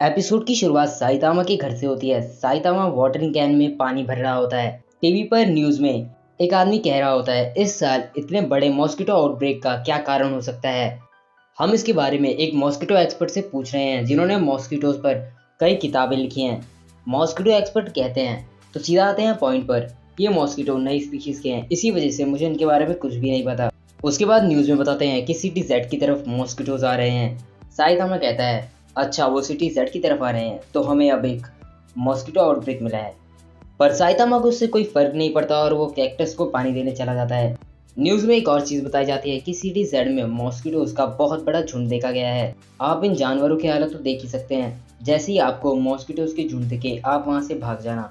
Episode की शुरुआत Saitama के घर से होती है। साइतामा वाटरिंग कैन में पानी भर रहा होता है। टीवी पर न्यूज में एक आदमी कह रहा होता है, इस साल इतने बड़े मॉस्किटो आउटब्रेक का क्या कारण हो सकता है। हम इसके बारे में एक मॉस्किटो एक्सपर्ट से पूछ रहे हैं जिन्होंने मॉस्किटोज पर कई किताबें लिखी हैं। मॉस्किटो एक्सपर्ट कहते हैं, तो सीधा आते हैं पॉइंट पर, ये मॉस्किटो नई स्पीशीज के हैं, इसी वजह से मुझे इनके बारे में कुछ भी नहीं पता। उसके बाद न्यूज में बताते हैं कि सिटी जेड की तरफ मॉस्किटोज आ रहे हैं। साइतामा कहता है, अच्छा वो सिटी जेड की तरफ आ रहे हैं तो हमें अब एक मॉस्किटो आउटब्रेक मिला है। पर साइतामा को उससे कोई फर्क नहीं पड़ता और वो कैक्टस को पानी देने चला जाता है। न्यूज में एक और चीज बताई जाती है कि सिटी जेड में मॉस्किटोज का बहुत बड़ा झुंड देखा गया है। आप इन जानवरों की हालत तो देख ही सकते हैं। जैसे ही आपको मॉस्किटोज के झुंड दिखे आप वहां से भाग जाना।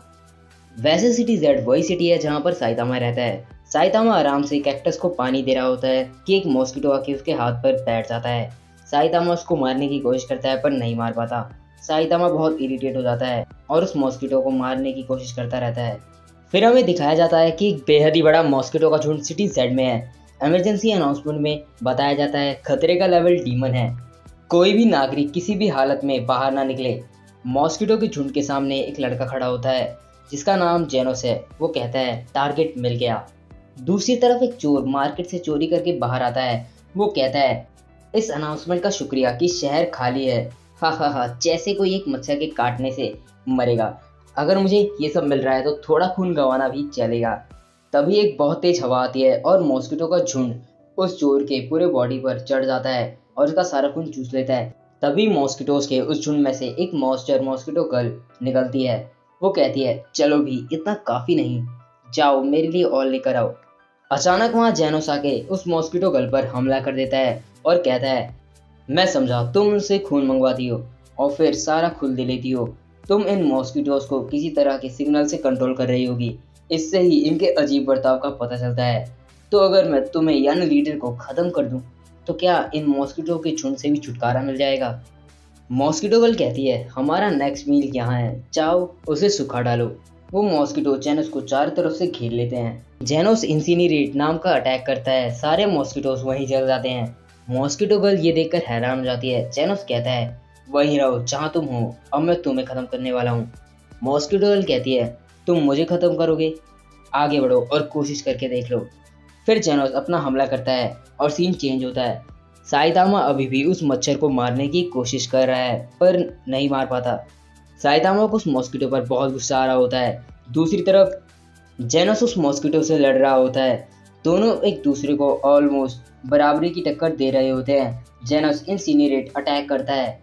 वैसे सिटी जेड वही सिटी है जहाँ पर साइतामा रहता है। साइतामा आराम से कैक्टस को पानी दे रहा होता है कि एक मॉस्किटो आके उसके हाथ पर बैठ जाता है। साइतामा उसको मारने की कोशिश करता है पर नहीं मार पाता। साइतामा बहुत इरिटेट हो जाता है और उस मॉस्किटो को मारने की कोशिश करता रहता है। फिर हमें दिखाया जाता है कि एक बेहद ही बड़ा मॉस्किटो का झुंड सिटी जेड में है। इमरजेंसी अनाउंसमेंट में बताया जाता है, खतरे का लेवल डीमन है, कोई भी नागरिक किसी भी हालत में बाहर ना निकले। मॉस्किटो के झुंड के सामने एक लड़का खड़ा होता है जिसका नाम जेनोस है। वो कहता है, टारगेट मिल गया। दूसरी तरफ एक चोर मार्केट से चोरी करके बाहर आता है। वो कहता है, इस अनाउंसमेंट का शुक्रिया कि शहर खाली है। हा हा हा, जैसे कोई एक मच्छर के काटने से मरेगा। अगर मुझे ये सब मिल रहा है तो थोड़ा खून गंवाना भी चलेगा। तभी एक बहुत तेज हवा आती है और मॉस्किटो का झुंड उस चोर के पूरे बॉडी पर चढ़ जाता है और उसका सारा खून चूस लेता है। तभी मॉस्किटोज के उस झुंड में से एक मॉन्स्टर मॉस्किटो गर्ल निकलती है। वो कहती है, चलो भी इतना काफी नहीं, जाओ मेरे लिए और लेकर आओ। अचानक वहां जेनोस आके उस मॉस्किटो गर्ल पर हमला कर देता है और कहता है, मैं समझा तुम उनसे खून मंगवाती हो और फिर सारा खुल दे लेती हो। तुम इन मॉस्किटोज को किसी तरह के सिग्नल से कंट्रोल कर रही होगी, इससे ही इनके अजीब बर्ताव का पता चलता है। तो अगर मैं तुम्हें यानी लीडर को खत्म कर दूं तो क्या इन मॉस्किटो के झुंड से भी छुटकारा मिल जाएगा। मॉस्किटो गर्ल कहती है, हमारा नेक्स्ट मील यहाँ है, जाओ उसे सुखा डालो। वो मॉस्किटो जेनोस को चारों तरफ से घेर लेते हैं। जेनोस इंसिनरेट नाम का अटैक करता है, सारे मॉस्किटोस वहीं जल जाते हैं। मॉस्किटो गर्ल ये देखकर हैरान हो जाती है। जेनोस कहता है, वहीं रहो जहाँ तुम हो, अब मैं तुम्हें खत्म करने वाला हूँ। मॉस्किटो गर्ल कहती है, तुम मुझे खत्म करोगे, आगे बढ़ो और कोशिश करके देख लो। फिर जेनोस अपना हमला करता है और सीन चेंज होता है। साइतामा अभी भी उस मच्छर को मारने की कोशिश कर रहा है पर नहीं मार पाता। साइतामा को उस मॉस्किटो पर बहुत गुस्सा आ रहा होता है। दूसरी तरफ जेनोस उस मॉस्किटो से लड़ रहा होता है। दोनों एक दूसरे को ऑलमोस्ट बराबरी की टक्कर दे रहे होते हैं। जेनोस इंसिनरेट अटैक करता है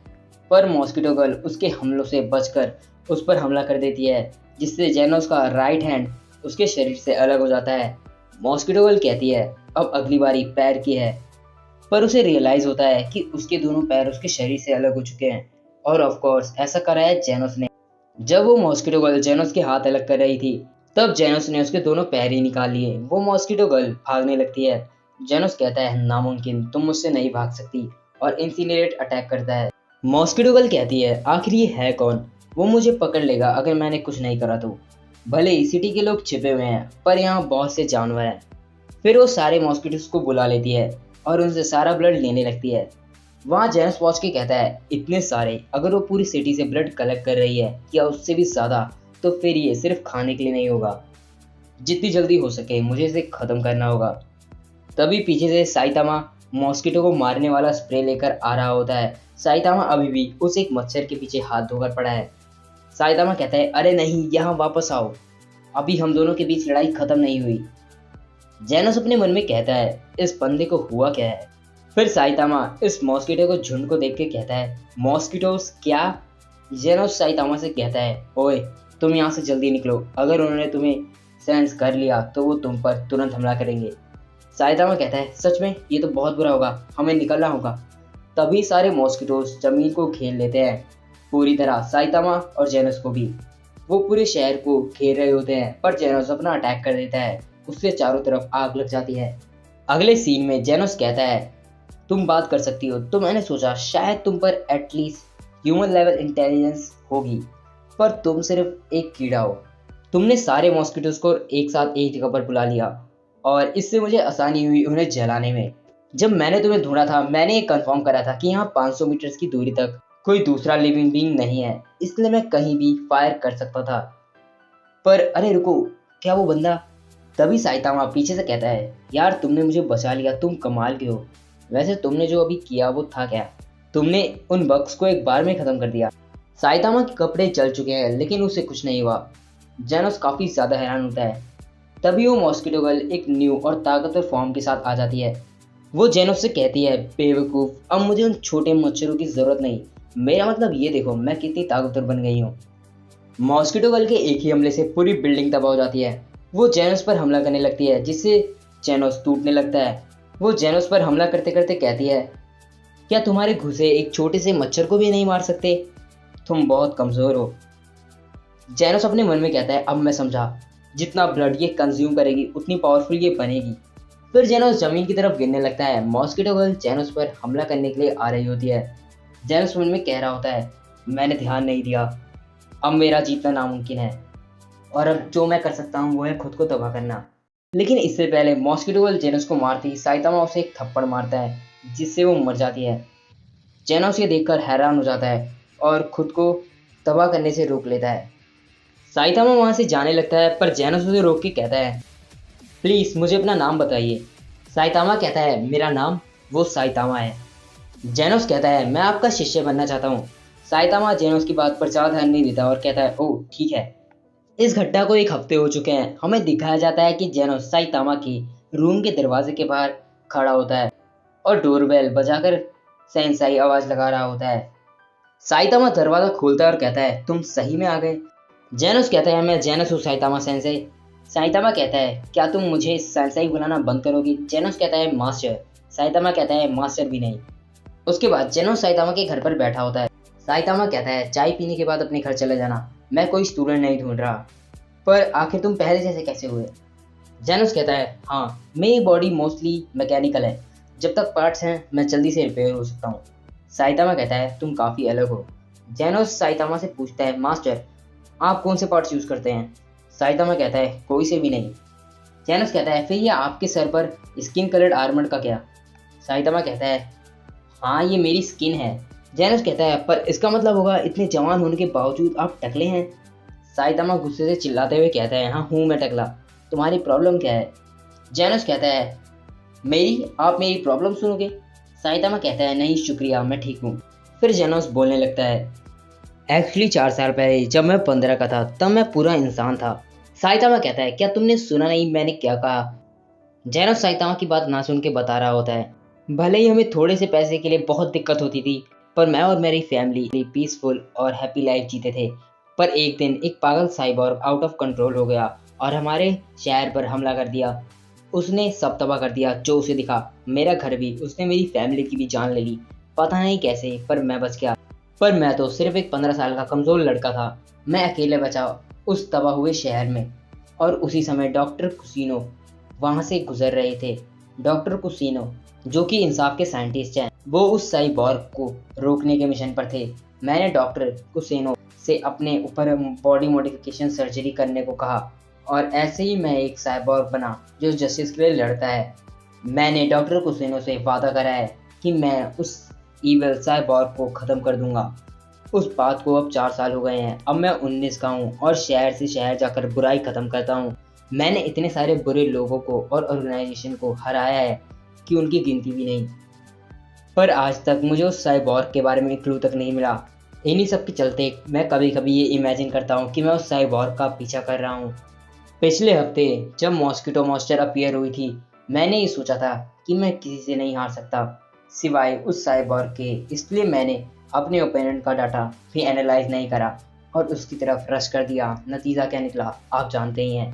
पर मॉस्किटो गर्ल उसके हमलों से बचकर उस पर हमला कर देती है, जिससे जेनोस का राइट हैंड उसके शरीर से अलग हो जाता है। मॉस्किटो गर्ल कहती है, अब अगली बारी पैर की है, पर उसे रियलाइज होता है कि उसके दोनों पैर उसके शरीर से अलग हो चुके हैं और ऑफ कोर्स ऐसा करा है जेनोस ने। जब वो मॉस्किटो गर्ल जेनोस के हाथ अलग कर रही थी तब जेनोस ने उसके दोनों पैर ही निकाल लिए। वो मॉस्किटो गर्ल भागने लगती है। जेनोस कहता है, नामुमकिन, तुम मुझसे नहीं भाग सकती, और इंसिनरेट अटैक करता है। मॉस्किटो गर्ल कहती है, आखिर ये है कौन, वो मुझे पकड़ लेगा अगर मैंने कुछ नहीं करा तो। भले ही सिटी के लोग छिपे हुए हैं पर यहाँ बहुत से जानवर हैं। फिर वो सारे मॉस्किटोस को बुला लेती है और उनसे सारा ब्लड लेने लगती है। वहाँ जेम्स पहुंच के कहता है, इतने सारे, अगर वो पूरी सिटी से ब्लड कलेक्ट कर रही है या उससे भी ज़्यादा, तो फिर ये सिर्फ खाने के लिए नहीं होगा। जितनी जल्दी हो सके मुझे इसे ख़त्म करना होगा। तभी पीछे से साइतामा मॉस्किटो को मारने वाला स्प्रे लेकर आ रहा होता है। साइतामा अभी भी उस एक मच्छर के पीछे हाथ धोकर पड़ा है। साइतामा कहता है, अरे नहीं, यहाँ वापस आओ, अभी हम दोनों के बीच लड़ाई ख़त्म नहीं हुई। जेनोस अपने मन में कहता है, इस बंदे को हुआ क्या है। फिर साइतामा इस मॉस्किटो को झुंड को देख के कहता है, मॉस्किटोस क्या। जेनोस साइतामा से कहता है, ओए तुम यहाँ से जल्दी निकलो, अगर उन्होंने तुम्हें सेंस कर लिया तो वो तुम पर तुरंत हमला करेंगे। साइतामा कहता है, सच में, ये तो बहुत बुरा होगा, हमें निकलना होगा। तभी सारे मॉस्किटोस जमीन को घेर लेते हैं पूरी तरह, साइतामा और जेनोस को भी। वो पूरे शहर को घेर रहे होते हैं पर जेनोस अपना अटैक कर देता है, उससे चारों तरफ आग लग जाती है। अगले सीन में जेनोस कहता है, तुम बात कर सकती हो, तो मैंने सोचा शायद तुम पर एटलीस्ट ह्यूमन लेवल इंटेलिजेंस होगी, पर तुम सिर्फ एक कीड़ा हो। तुमने सारे मॉस्किटोस को एक साथ एक जगह पर बुला लिया और इससे मुझे आसानी हुई उन्हें जलाने में। जब मैंने तुम्हें ढूंढा था मैंने ये कंफर्म करा था कि यहाँ 500 मीटर की दूरी तक कोई दूसरा लिविंग बीइंग नहीं है, इसलिए मैं कहीं भी फायर कर सकता था। पर अरे रुको, क्या वो बंदा? तभी साइतामा पीछे से कहता है, यार तुमने मुझे बचा लिया, तुम कमाल के हो। वैसे तुमने जो अभी किया वो था क्या? तुमने उन बग्स को एक बार में खत्म कर दिया। साइतामा के कपड़े जल चुके हैं लेकिन उसे कुछ नहीं हुआ। जेनोस काफी ज्यादा हैरान होता है। तभी वो मॉस्किटो गर्ल एक न्यू और ताकतवर फॉर्म के साथ आ जाती है। वो जेनोस से कहती है, बेवकूफ, अब मुझे उन छोटे मच्छरों की जरूरत नहीं। मेरा मतलब ये देखो मैं कितनी ताकतवर बन गई हूँ। मॉस्किटो गर्ल के एक ही हमले से पूरी बिल्डिंग तबाह हो जाती है। वो जेनोस पर हमला करने लगती है जिससे जेनोस टूटने लगता है। वो जेनोस पर हमला करते करते कहती है, क्या तुम्हारे घुसे एक छोटे से मच्छर को भी नहीं मार सकते? तुम बहुत कमजोर हो। जेनोस अपने मन में कहता है, अब मैं समझा, जितना ब्लड ये कंज्यूम करेगी उतनी पावरफुल ये बनेगी। फिर जेनोस जमीन की तरफ गिरने लगता है। मॉस्किटो गर्ल जेनोस पर हमला करने के लिए आ रही होती है। जेनोस मन में कह रहा होता है, मैंने ध्यान नहीं दिया, अब मेरा जीतना नामुमकिन है और अब जो मैं कर सकता हूँ वो है खुद को तबाह करना। लेकिन इससे पहले मॉस्किटो गर्ल जेनोस को मारती साइतामा उसे एक थप्पड़ मारता है जिससे वो मर जाती है। जेनोस ये देखकर हैरान हो जाता है और खुद को तबाह करने से रोक लेता है। साइतामा वहां से जाने लगता है पर जेनोस उसे रोक के कहता है, प्लीज मुझे अपना नाम बताइए। साइतामा कहता है, मेरा नाम वो साइतामा है। जेनोस कहता है, मैं आपका शिष्य बनना चाहता हूँ। साइतामा जेनोस की बात पर ज्यादा ध्यान नहीं देता और कहता है, ओह ठीक है। इस घटना को एक हफ्ते हो चुके हैं। हमें दिखाया जाता है कि जेनोस साइतामा के रूम के दरवाजे के बाहर खड़ा होता है और डोरबेल बजाकर सेंसाई आवाज लगा रहा होता है। साइतामा दरवाजा खोलता है और कहता है, तुम सही में आ गए। जेनोस कहता है, मैं जेनोस हूँ साइतामा सेंसेई। साइतामा कहता है, क्या तुम मुझे सेंसेई बुलाना बंद करोगी? जेनोस कहता है, मास्टर। साइतामा कहता है, मास्टर भी नहीं। उसके बाद जेनोस साइतामा के घर पर बैठा होता है। साइतामा कहता है, चाय पीने के बाद अपने घर चले जाना, मैं कोई स्टूडेंट नहीं ढूंढ रहा। पर आखिर तुम पहले जैसे कैसे हुए? जेनोस कहता है, हाँ मेरी बॉडी मोस्टली मैकेनिकल है, जब तक पार्ट्स हैं मैं जल्दी से रिपेयर हो सकता हूँ। साइतामा कहता है, तुम काफ़ी अलग हो। जेनोस साइतामा से पूछता है, मास्टर आप कौन से पार्ट्स यूज़ करते हैं? साइतामा कहता है, कोई से भी नहीं। जेनोस कहता है, फिर ये आपके सर पर स्किन कलर्ड आर्मर का क्या? साइतामा कहता है, हाँ ये मेरी स्किन है। जेनोस कहता है, पर इसका मतलब होगा इतने जवान होने के बावजूद आप टकले हैं। साइतामा गुस्से से चिल्लाते हुए कहता है, हाँ हूँ मैं टकला, तुम्हारी प्रॉब्लम क्या है? जेनोस कहता है, आप मेरी प्रॉब्लम सुनोगे? साइतामा कहता है, नहीं शुक्रिया मैं ठीक हूँ। फिर जेनोस बोलने लगता है, एक्चुअली 4 साल पहले जब मैं 15 का था तब मैं पूरा इंसान था। साइतामा कहता है, क्या तुमने सुना नहीं मैंने क्या कहा? जेनोस साइतामा की बात ना सुन के बता रहा होता है, भले ही हमें थोड़े से पैसे के लिए बहुत दिक्कत होती थी पर मैं और मेरी फैमिली पीसफुल और हैप्पी लाइफ जीते थे। पर एक दिन एक पागल साइबॉर्ग आउट ऑफ कंट्रोल हो गया और हमारे शहर पर हमला कर दिया। उसने सब तबाह कर दिया जो उसे दिखा, मेरा घर भी, उसने मेरी फैमिली की भी जान ले ली। पता नहीं कैसे पर मैं बच गया। पर मैं तो सिर्फ एक 15 साल का कमज़ोर लड़का था। मैं अकेले बचा उस तबाह हुए शहर में। और उसी समय डॉक्टर कुसिनो वहाँ से गुजर रहे थे। डॉक्टर कुसिनो जो कि इंसाफ के साइंटिस्ट हैं, वो उस साइबॉर्ग को रोकने के मिशन पर थे। मैंने डॉक्टर कुसिनो से अपने ऊपर बॉडी मॉडिफिकेशन सर्जरी करने को कहा और ऐसे ही मैं एक साइबॉर्ग बना जो जस्टिस के लिए लड़ता है। मैंने डॉक्टर कुसिनो से वादा करा है कि मैं उस ईविल साइबॉर्ग को ख़त्म कर दूंगा। उस बात को अब 4 साल हो गए हैं। अब मैं 19 का हूँ और शहर से शहर जाकर बुराई ख़त्म करता हूँ। मैंने इतने सारे बुरे लोगों को और ऑर्गेनाइजेशन को हराया है कि उनकी गिनती भी नहीं। पर आज तक मुझे उस साइबॉर्ग के बारे में क्लू तक नहीं मिला। इन्हीं सब के चलते मैं कभी कभी ये इमेजिन करता हूँ कि मैं उस साइबॉर्ग का पीछा कर रहा हूँ। पिछले हफ्ते जब मॉस्किटो मॉन्स्टर अपीयर हुई थी, मैंने ये सोचा था कि मैं किसी से नहीं हार सकता सिवाय उस साइबॉर्ग के। इसलिए मैंने अपने ओपोनेंट का डाटा भी एनालाइज नहीं करा और उसकी तरफ रश कर दिया। नतीजा क्या निकला आप जानते ही हैं।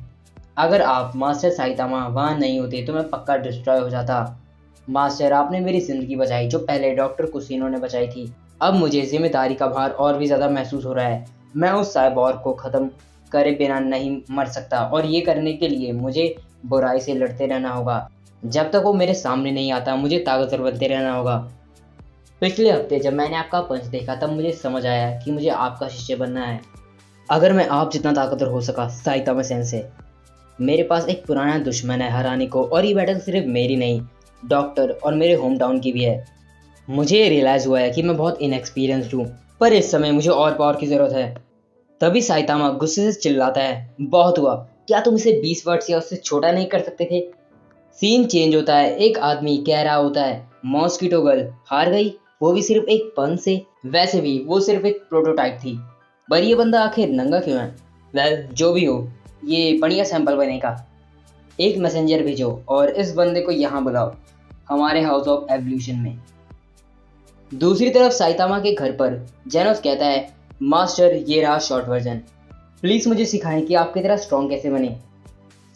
अगर आप मास्टर साइतामा वहाँ नहीं होते तो मैं पक्का डिस्ट्रॉय हो जाता। मास्टर आपने मेरी ज़िंदगी बचाई जो पहले डॉक्टर कुसिनो ने बचाई थी। अब मुझे जिम्मेदारी का भार और भी ज़्यादा महसूस हो रहा है। मैं उस साइबॉर्ग को ख़त्म करे बिना नहीं मर सकता और ये करने के लिए मुझे बुराई से लड़ते रहना होगा। जब तक वो मेरे सामने नहीं आता मुझे ताकतवर बनते रहना होगा। पिछले हफ्ते जब मैंने आपका पंच देखा तब मुझे समझ आया कि मुझे आपका शिष्य बनना है। अगर मैं आप जितना ताकतवर हो सका साइतामा सेंसेई। मेरे पास एक पुराना दुश्मन है हराने को और ये बैटल सिर्फ मेरी नहीं, डॉक्टर और मेरे होम टाउन की भी है। मुझे रियलाइज़ हुआ है कि मैं बहुत इनएक्सपीरियंस्ड हूँ पर इस समय मुझे और पावर की जरूरत है। तभी साइतामा गुस्से से चिल्लाता है, बहुत हुआ, क्या तुम इसे 20 वर्ड या उससे छोटा नहीं कर सकते थे? सीन चेंज होता है, एक आदमी कह रहा होता है, मॉस्किटो गर्ल हार गई, वो भी सिर्फ एक पन से। वैसे भी वो सिर्फ एक प्रोटोटाइप थी, पर ये बंदा आखिर नंगा क्यों है? वेल, जो भी हो, ये बढ़िया सैंपल बनेगा। एक मैसेंजर भेजो और इस बंदे को यहाँ बुलाओ, हमारे हाउस ऑफ एवोल्यूशन में। दूसरी तरफ साइतामा के घर पर जेनोस कहता है, मास्टर ये रहा शॉर्ट वर्जन, प्लीज मुझे सिखाएं कि आपकी तरह स्ट्रॉन्ग कैसे बने।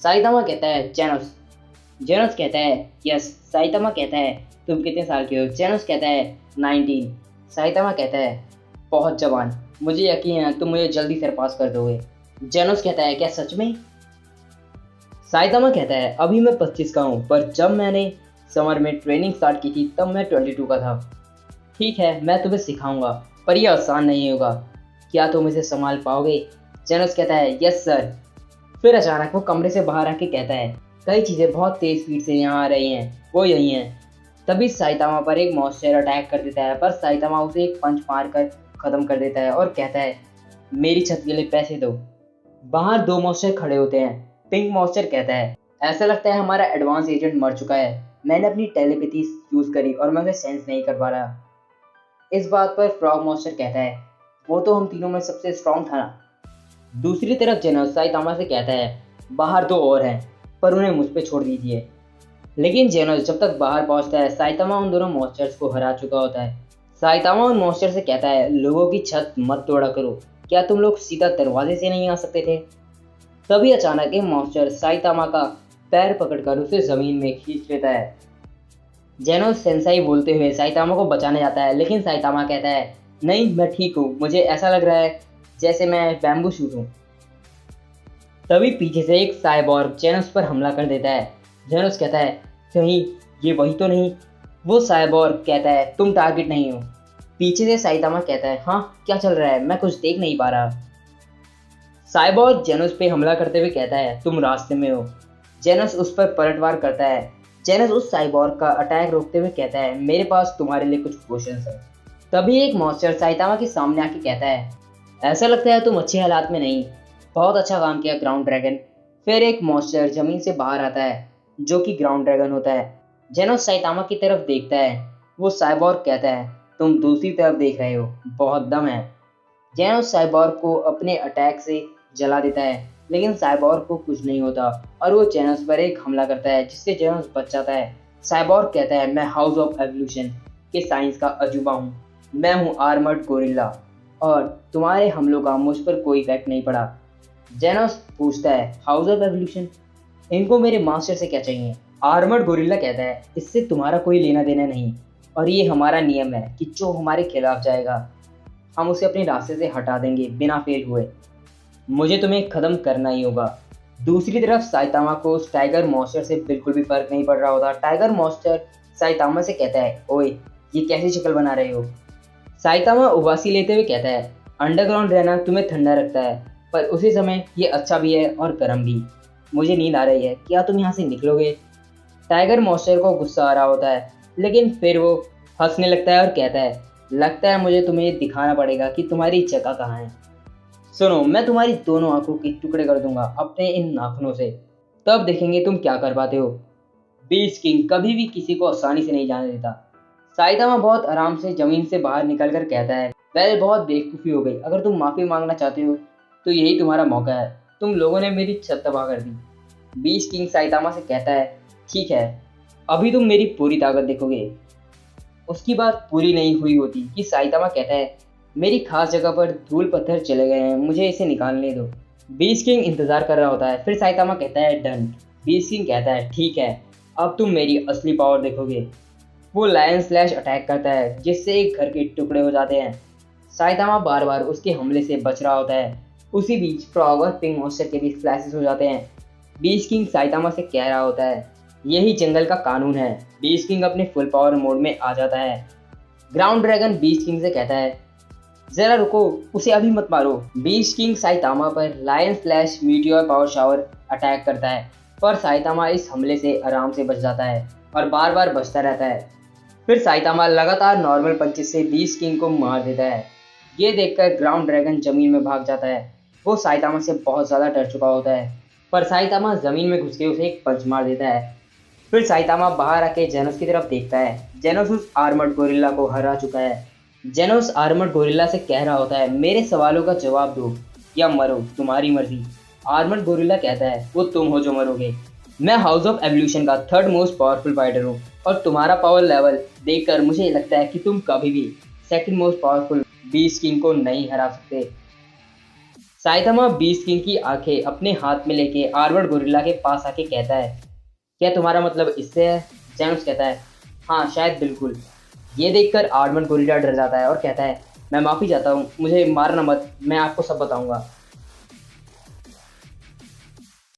साइतामा कहता है, जेनोस। जेनोस कहता है, यस। साइतामा कहता है, तुम कितने साल के हो? जेनोस कहता है, 19। साइतामा कहता है, बहुत जवान, मुझे यकीन है तुम मुझे जल्दी सरपास कर दोगे। जेनोस कहता है, क्या सच में? साइतामा कहता है, अभी मैं 25 का हूँ, पर जब मैंने समर में ट्रेनिंग स्टार्ट की थी तब मैं 22 का था। ठीक है, मैं तुम्हें सिखाऊंगा, पर यह आसान नहीं होगा। क्या तुम इसे संभाल पाओगे? जेनोस कहता है, यस सर। फिर अचानक वो कमरे से बाहर आके कहता है, कई चीज़ें बहुत तेज स्पीड से यहाँ आ रही हैं, वो यही हैं। तभी साइतामा पर एक मॉन्स्टर अटैक कर देता है, पर साइतामा उसे एक पंच मारकर ख़त्म कर देता है और कहता है, मेरी छत के लिए पैसे दो। बाहर दो मॉन्स्टर खड़े होते हैं। पिंक मॉन्स्टर कहता है, ऐसा लगता है हमारा एडवांस एजेंट मर चुका है, मैंने अपनी टेलीपैथी यूज़ करी और मैं उसे सेंस नहीं कर पा रहा। इस बात पर फ्रॉग मॉन्स्टर कहता है, वो तो हम तीनों में सबसे स्ट्रॉन्ग था ना। दूसरी तरफ जेनोस साइतामा से कहता है, बाहर दो और हैं, पर उन्हें मुझ पे छोड़ दीजिए। लेकिन जेनोस जब तक बाहर पहुंचता है, साइतामा उन दोनों मॉन्स्टर्स को हरा चुका होता है। साइतामा उन मॉन्स्टर से कहता है, लोगों की छत मत तोड़ा करो, क्या तुम लोग सीधा दरवाजे से नहीं आ सकते थे? तभी अचानक एक मॉन्स्टर साइतामा का पैर पकड़कर उसे जमीन में खींच लेता है। जेनोस सेंसाई बोलते हुए साइतामा को बचाने जाता है, लेकिन साइतामा कहता है, नहीं मैं ठीक हूँ, मुझे ऐसा लग रहा है जैसे मैं बैम्बू शूट हूँ। तभी पीछे से एक साइबॉर्ग जेनोस पर हमला कर देता है। जेनोस कहता है, कहीं ये वही तो नहीं? वो साइबॉर्ग कहता है, तुम टारगेट नहीं हो। पीछे से साइतामा कहता है, हाँ क्या चल रहा है, मैं कुछ देख नहीं पा रहा। साइबॉर्ग जेनोस पे हमला करते हुए कहता है, तुम रास्ते में हो। जेनोस उस पर पलटवार करता है। जेनोस उस साइबॉर्ग का अटैक रोकते हुए कहता है, मेरे पास तुम्हारे लिए कुछ क्वेश्चंस है। तभी एक मॉन्स्टर साइतामा के सामने आके कहता है, ऐसा लगता है तुम अच्छे हालात में नहीं, बहुत अच्छा काम किया ग्राउंड ड्रैगन। फिर एक मॉन्स्टर जमीन से बाहर आता है, जो कि ग्राउंड ड्रैगन होता है। जेनोस साइतामा की तरफ देखता है। वो साइबॉर्ग कहता है, तुम दूसरी तरफ देख रहे हो, बहुत दम है। जेनोस साइबॉर्ग को अपने अटैक से जला देता है, लेकिन साइबॉर्ग को कुछ नहीं होता और वो जेनोस पर एक हमला करता है, जिससे जेनोस बच जाता है। साइबॉर्ग कहता है, मैं हाउस ऑफ एवोल्यूशन के साइंस का अजूबा हूँ, मैं हूँ आर्मर्ड गोरिल्ला और तुम्हारे हमलों का मुझ पर कोई इफेक्ट नहीं पड़ा। जेनोस पूछता है, हाउस ऑफ एवोल्यूशन, इनको मेरे मास्टर से क्या चाहिए? आर्मर्ड गोरिल्ला कहता है, इससे तुम्हारा कोई लेना देना नहीं और ये हमारा नियम है कि जो हमारे खिलाफ जाएगा हम उसे अपने रास्ते से हटा देंगे बिना फेल हुए। मुझे तुम्हें ख़त्म करना ही होगा। दूसरी तरफ साइतामा को उस टाइगर मॉन्स्टर से बिल्कुल भी फर्क नहीं पड़ रहा होता। टाइगर मॉन्स्टर साइतामा से कहता है, ओए ये कैसी शक्ल बना रहे हो? साइतामा उबासी लेते हुए कहता है, अंडरग्राउंड रहना तुम्हें ठंडा रखता है, पर उसी समय ये अच्छा भी है और गर्म भी। मुझे नींद आ रही है, क्या तुम यहाँ से निकलोगे? टाइगर मॉन्स्टर को गुस्सा आ रहा होता है, लेकिन फिर वो हंसने लगता है और कहता है, लगता है मुझे तुम्हें दिखाना पड़ेगा कि तुम्हारी जगह कहाँ है। सुनो, मैं तुम्हारी दोनों आंखों के टुकड़े कर दूंगा अपने इन नाखूनों से, तब देखेंगे तुम क्या कर पाते हो। बीस्ट किंग कभी भी किसी को आसानी से नहीं जाने देता। साइतामा बहुत आराम से जमीन से बाहर निकलकर कहता है, वेल बहुत बेवकूफ़ी हो गई, अगर तुम माफ़ी मांगना चाहते हो तो यही तुम्हारा मौका है, तुम लोगों ने मेरी छत तबाह कर दी। बीस्ट किंग साइतामा से कहता है, ठीक है, अभी तुम मेरी पूरी ताकत देखोगे। उसकी बात पूरी नहीं हुई होती कि साइतामा कहता है, मेरी खास जगह पर धूल पत्थर चले गए हैं, मुझे इसे निकालने दो। बीस्ट किंग इंतजार कर रहा होता है। फिर साइतामा कहता है, डन। बीस्ट किंग कहता है, ठीक है, अब तुम मेरी असली पावर देखोगे। वो लायन स्लैश अटैक करता है, जिससे एक घर के टुकड़े हो जाते हैं। साइतामा बार बार उसके हमले से बच रहा होता है। उसी बीच फ्रॉग और पिंक मॉन्स्टर के भी फ्लैशेस हो जाते हैं। बीस्ट किंग साइतामा से कह रहा होता है, यही जंगल का कानून है। बीस्ट किंग अपने फुल पावर मोड में आ जाता है। ग्राउंड ड्रैगन बीस्ट किंग से कहता है, जरा रुको, उसे अभी मत मारो। बीस्ट किंग साइतामा पर lion slash meteor power shower attack करता है, पर साइतामा इस हमले से आराम से बच जाता है और बार बार बचता रहता है। फिर साइतामा लगातार नॉर्मल पंचेस से बीस्ट किंग को मार देता है। ये देखकर ग्राउंड ड्रैगन जमीन में भाग जाता है। वो साइतामा से बहुत ज़्यादा डर चुका होता है, पर साइतामा जमीन में घुस के उसे एक पंच मार देता है। फिर साइतामा बाहर आके जेनोस की तरफ देखता है। जेनोस उस आर्मर्ड गोरिल्ला को हरा चुका है। जेनोस आर्मर्ड गोरिल्ला से कह रहा होता है, मेरे सवालों का जवाब दो या मरो, तुम्हारी मर्जी। आर्मर्ड गोरिल्ला कहता है, वो तुम हो जो मरोगे। मैं हाउस ऑफ एवोल्यूशन का थर्ड मोस्ट पावरफुल फाइटर हूँ, और तुम्हारा पावर लेवल देखकर मुझे लगता है कि तुम कभी भी second most powerful beast king को नहीं हरा सकते। साइतामा बीस्ट किंग की आंखें अपने हाथ में लेके आर्मर्ड गोरिल्ला के पास आके कहता है, क्या तुम्हारा मतलब इससे है? जेनोस कहता है, हाँ शायद बिल्कुल। ये देखकर आर्मर्ड गोरिल्ला डर जाता है और कहता है, मैं माफ़ी चाहता हूँ, मुझे मारना मत, मैं आपको सब बताऊंगा।